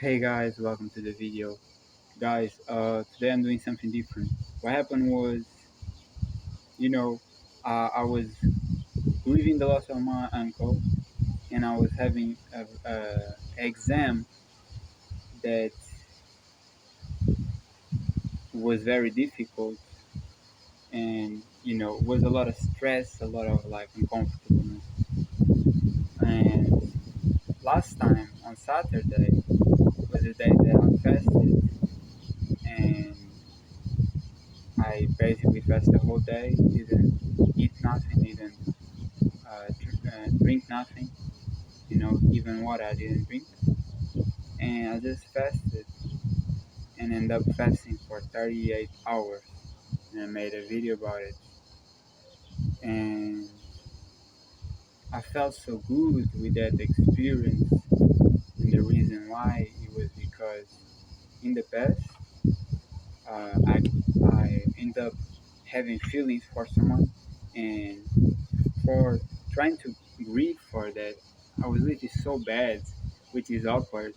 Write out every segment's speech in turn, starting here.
Hey guys, welcome to the video. Guys, today I'm doing something different. What happened was, you know, I was grieving the loss of my uncle, and I was having a exam that was very difficult, and was a lot of stress, a lot of like uncomfortableness. And last time on Saturday was the day that I fasted, and I basically fasted the whole day, didn't eat nothing, didn't drink nothing, even water I didn't drink. And I just fasted and ended up fasting for 38 hours. And I made a video about it. And I felt so good with that experience. And the reason why it was because in the past, I ended up having feelings for someone, and for trying to grieve for that, I was literally so bad, which is awkward,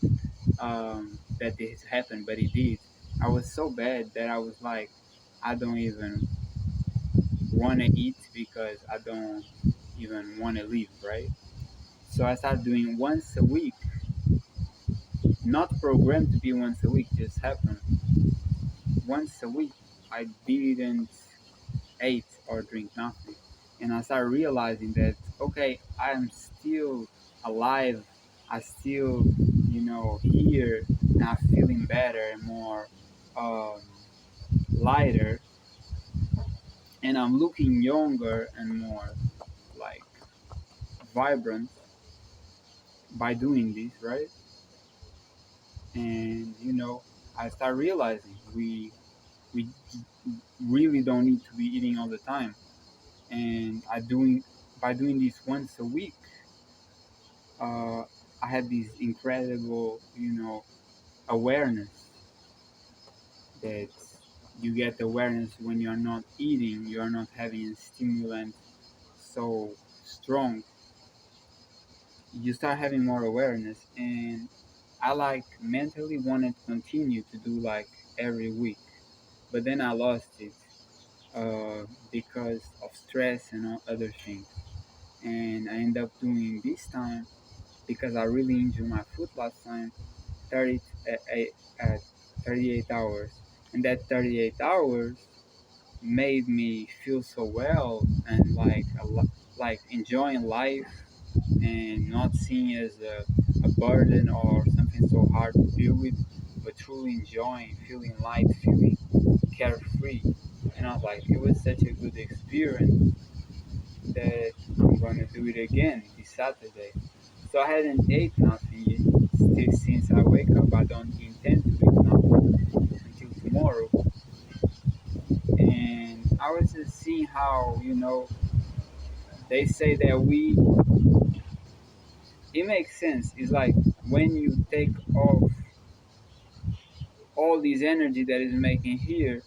that this happened, but it did. I was so bad that I was like, I don't even want to eat because I don't even want to live, right? So I started doing once a week, not programmed to be once a week, just happened. Once a week, I didn't eat or drink nothing. And I started realizing that, okay, I'm still alive. I still, here, and I'm feeling better and more um, lighter, and I'm looking younger and more like vibrant by doing this, right? And I start realizing we really don't need to be eating all the time, and I doing by doing this once a week, uh, I had this incredible, awareness that you get awareness when you're not eating, you're not having a stimulant so strong. You start having more awareness, and I like mentally wanted to continue to do like every week, but then I lost it because of stress and all other things, and I end up doing this time because I really enjoyed my food last time 30 uh, 38 hours, and that 38 hours made me feel so well and like like enjoying life and not seeing it as a burden or something so hard to deal with, but truly enjoying, feeling light, feeling carefree. And I was like, it was such a good experience that I'm gonna do it again this Saturday. So I hadn't ate nothing yet. Still, since I wake up, I don't intend to eat nothing until tomorrow. And I was just seeing how, they say that it makes sense. It's like when you take off all this energy that is making here,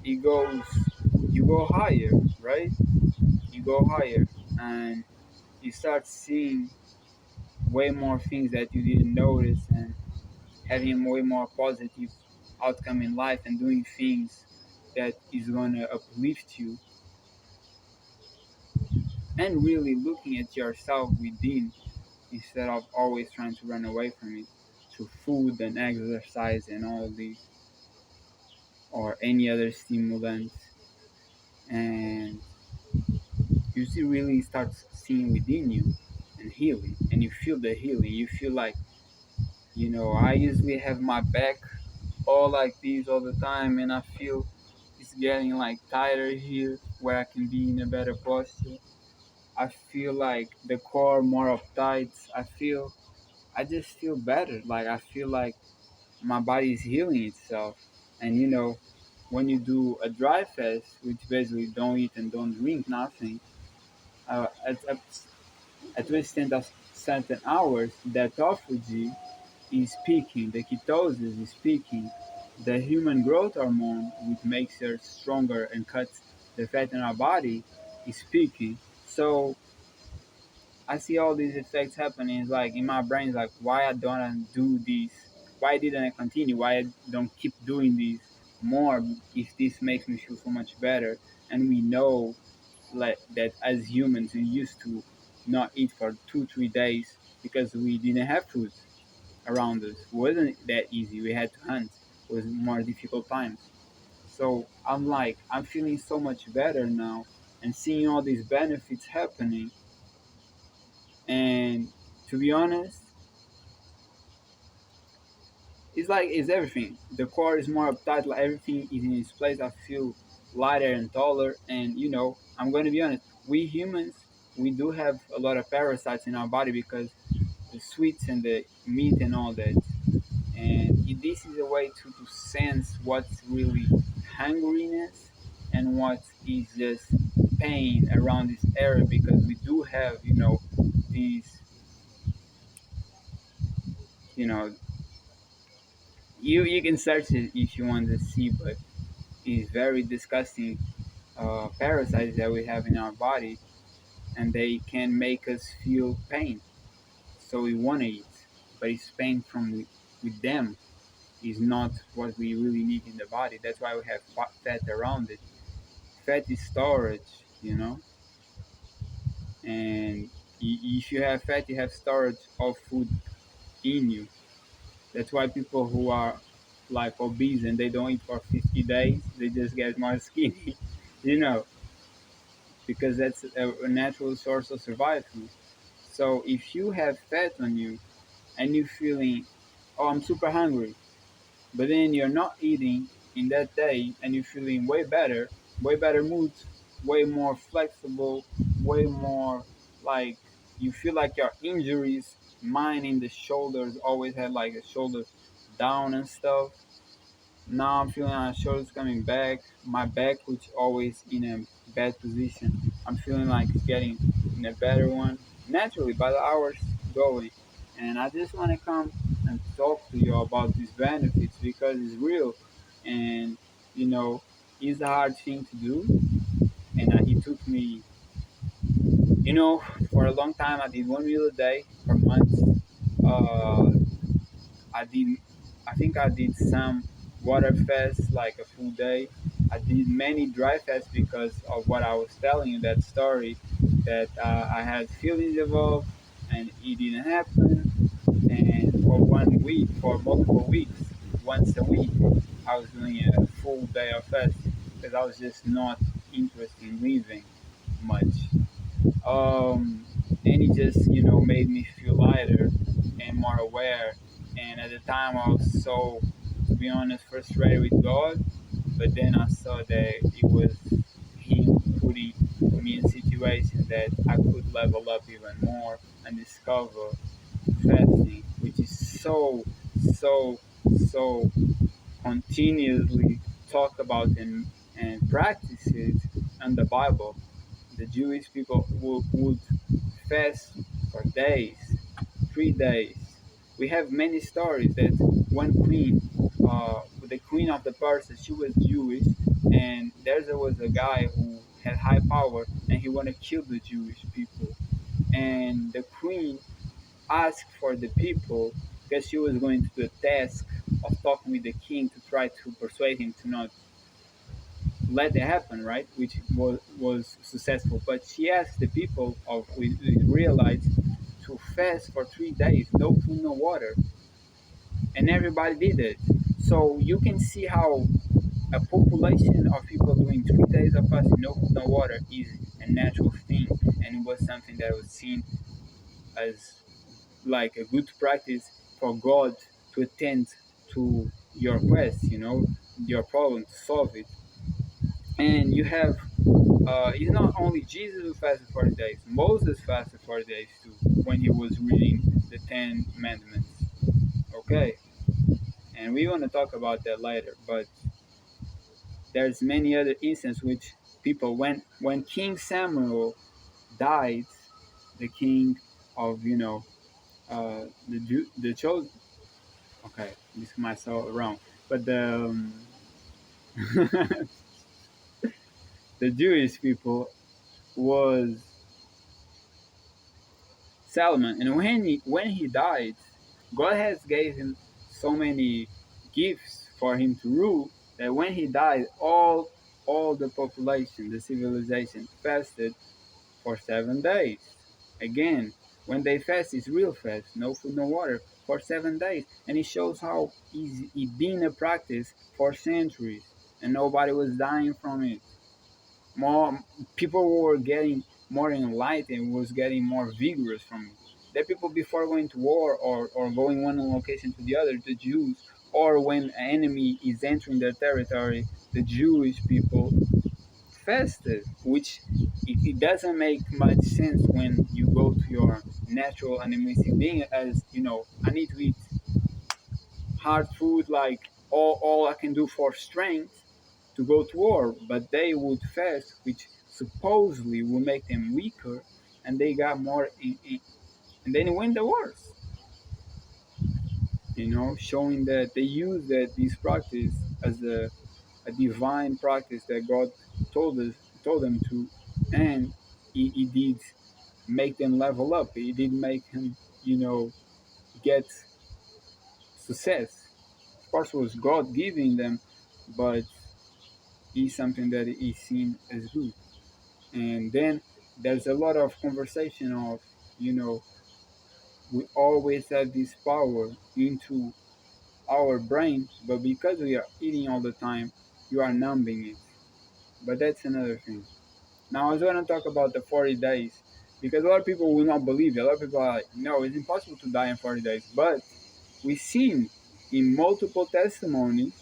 it goes, you go higher, right? You go higher, and you start seeing way more things that you didn't notice, and having way more positive outcome in life, and doing things that is gonna uplift you, and really looking at yourself within instead of always trying to run away from it through food and exercise and all these or any other stimulants. And you see really start seeing within you and healing, and you feel the healing. You feel like, I usually have my back all like this all the time, and I feel it's getting like tighter here where I can be in a better posture. I feel like the core more uptight. I just feel better. Like I feel like my body is healing itself. And when you do a dry fast, which basically don't eat and don't drink nothing, at the extent of certain hours, the autophagy is peaking, the ketosis is peaking, the human growth hormone, which makes us stronger and cuts the fat in our body, is peaking. So I see all these effects happening. It's like in my brain, it's like, why I don't do this? why didn't I continue? Why I don't keep doing this more if this makes me feel so much better? And we know like that as humans we used to not eat for 2 3 days because we didn't have food around us. It wasn't that easy. We had to hunt. It was more difficult times. So I'm like, I'm feeling so much better now and seeing all these benefits happening. And to be honest, it's like it's everything. The core is more uptight, like everything is in its place. I feel lighter and taller. And I'm going to be honest, we humans, we do have a lot of parasites in our body because the sweets and the meat and all that. And this is a way to sense what's really hungriness and what is just pain around this area because we do have these you know you can search it if you want to see, but it's very disgusting parasites that we have in our body, and they can make us feel pain, so we want to eat, but it's pain from with them is not what we really need in the body. That's why we have fat around it. Fat is storage, and if you have fat, you have storage of food in you. That's why people who are like obese and they don't eat for 50 days, they just get more skinny, you know, because that's a natural source of survival. So if you have fat on you and you're feeling, oh, I'm super hungry, but then you're not eating in that day and you're feeling way better mood, way more flexible, way more like you feel like your injuries, mine in the shoulders always had like a shoulder down and stuff. Now I'm feeling my shoulders coming back, my back which always in a bad position. I'm feeling like it's getting in a better one naturally by the hours going. And I just want to come and talk to you about these benefits because it's real, and you know it's a hard thing to do. And it took me, for a long time. I did 1 meal a day for months. Uh, I did, I think I did some water fasts, like a full day. I did many dry fasts because of what I was telling you, that story that I had feelings involved and it didn't happen. And for 1 week, for multiple weeks, once a week, I was doing a full day of fast because I was just not interested in living much. And it just made me feel lighter and more aware. And at the time, I was so, to be honest, frustrated with God. But then I saw that it was Him putting me in situations that I could level up even more and discover fasting, which is so, so continuously talk about and practice it in the Bible. The Jewish people would fast for days, 3 days. We have many stories that one queen, the queen of the Persia, she was Jewish, and there was a guy who had high power, and he wanted to kill the Jewish people. And the queen asked for the people because she was going to do a task of talking with the king to try to persuade him to not let it happen, right? Which was successful. But she asked the people of Israelites to fast for 3 days, no food, no water, and everybody did it. So you can see how a population of people doing 3 days of fasting, no food, no water, is a natural thing, and it was something that was seen as like a good practice for God to attend to your quest, your problem, to solve it. And you have it's not only Jesus who fasted 40 days. Moses fasted 40 days too when he was reading the Ten Commandments. Okay, and we want to talk about that later. But there's many other instances which people, when King Samuel died, the king of the chosen. Okay, this might sound wrong, but the Jewish people was Solomon, and when he died, God has gave him so many gifts for him to rule that when he died, all the population, the civilization, fasted for 7 days. Again, when they fast, it's real fast, no food, no water, for 7 days. And it shows how easy it been a practice for centuries, and nobody was dying from it. More people were getting more enlightened, was getting more vigorous from it. The people before going to war or going one location to the other, the Jews, or when an enemy is entering their territory, the Jewish people fasted, which it doesn't make much sense when you go to your natural animalistic being as, I need to eat hard food, like all I can do for strength to go to war, but they would fast, which supposedly will make them weaker, and they got more and then win the wars. Showing that they use that this practice as a divine practice that God told us told them to, and it did make them level up. It did make him, get success. Of course, it was God giving them, but it's something that is seen as good. And then there's a lot of conversation of, you know, we always have this power into our brain, but because we are eating all the time, you are numbing it. But that's another thing. Now I was going to talk about the 40 days because a lot of people will not believe it. A lot of people are like, no, it's impossible to die in 40 days. But we've seen in multiple testimonies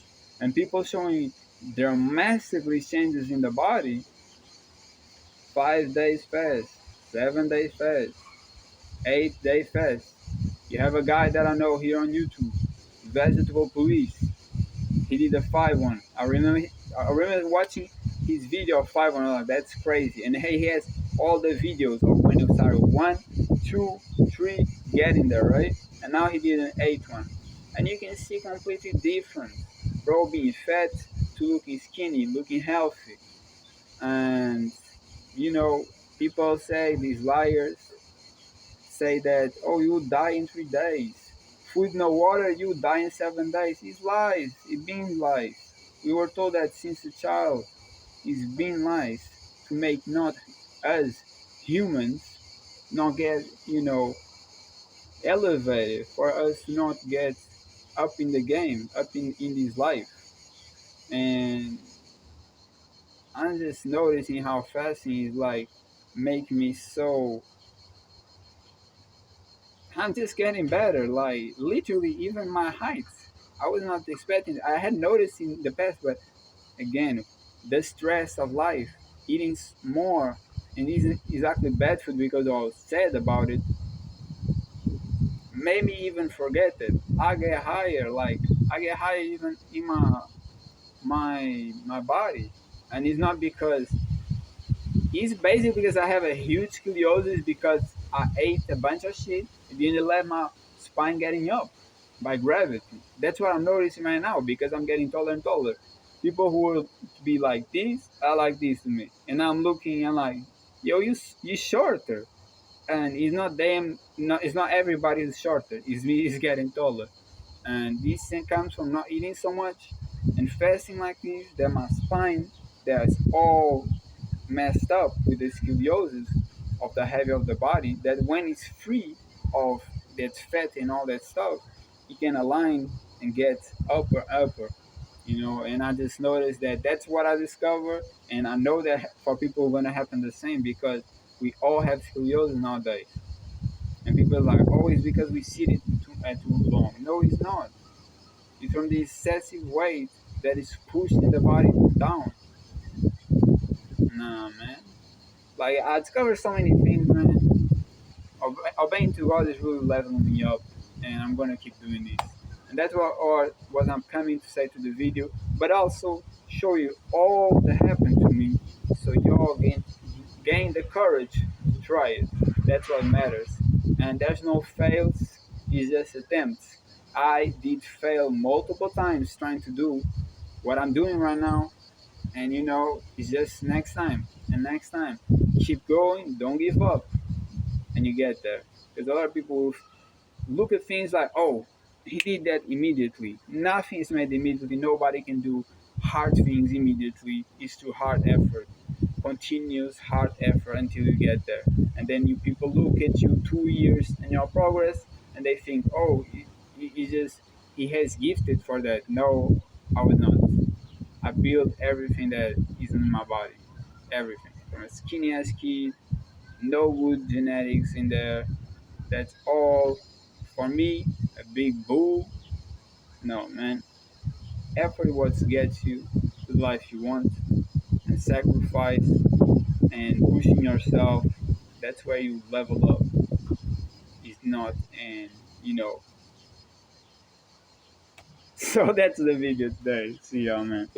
and people showing dramatically changes in the body. 5 days fast, 7 days fast, 8 days fast. You have a guy that I know here on YouTube, Vegetable Police. He did a 5-1. I remember watching his video of 5-1. Like, that's crazy. And he has all the videos of when he started 1, 2, 3, getting there, right? And now he did an 8-1. And you can see completely different. Bro being fat to looking skinny, looking healthy. And, you know, people say, these liars say that, oh, you die in 3 days. Food, no water, you die in 7 days. It's lies. It been lies. We were told that since a child. It's been lies to make not us humans not get, elevated, for us to not get up in the game, up in this life. And I'm just noticing how fasting is like make me so. I'm just getting better. Like literally, even my height. I was not expecting. I had noticed in the past, but again, the stress of life, eating more, and isn't exactly bad food because I was sad about it, made me even forget it. I get higher, like I get higher even in my body, and it's not because it's basically because I have a huge scoliosis because I ate a bunch of shit and didn't let my spine getting up by gravity. That's what I'm noticing right now because I'm getting taller and taller. People who will be like this are like this to me, and I'm looking and like, yo, you shorter, and it's not them. No, it's not everybody who's shorter. It's me. Is getting taller, and this thing comes from not eating so much and fasting like this. That my spine that's all messed up with the scoliosis of the heavy of the body, that when it's free of that fat and all that stuff, it can align and get upper, and I just noticed that that's what I discovered, and I know that for people it's gonna happen the same because we all have scoliosis nowadays. And people are like, oh, it's because we sit it too long. No, it's not. It's from the excessive weight that is pushed in the body down. Nah, man. Like I discovered so many things, man. Obeying to God is really leveling me up, and I'm gonna keep doing this. And that's what I'm coming to say to the video, but also show you all that happened to me, so y'all gain the courage to try it. That's what matters. And there's no fails; it's just attempts. I did fail multiple times trying to do what I'm doing right now, and it's just next time and next time. Keep going, don't give up, and you get there. Because a lot of people look at things like, oh, he did that immediately. Nothing is made immediately. Nobody can do hard things immediately. It's through hard effort, continuous hard effort until you get there. And then you people look at you 2 years and your progress, and they think, oh, he has gifted for that. No, I was not. I built everything that is in my body, everything from a skinny ass kid, no good genetics in there. That's all for me. A big bull. No, man. Effort what gets you to the life you want, and sacrifice and pushing yourself. That's where you level up. Is not, and you know. So that's the video today. See y'all, man.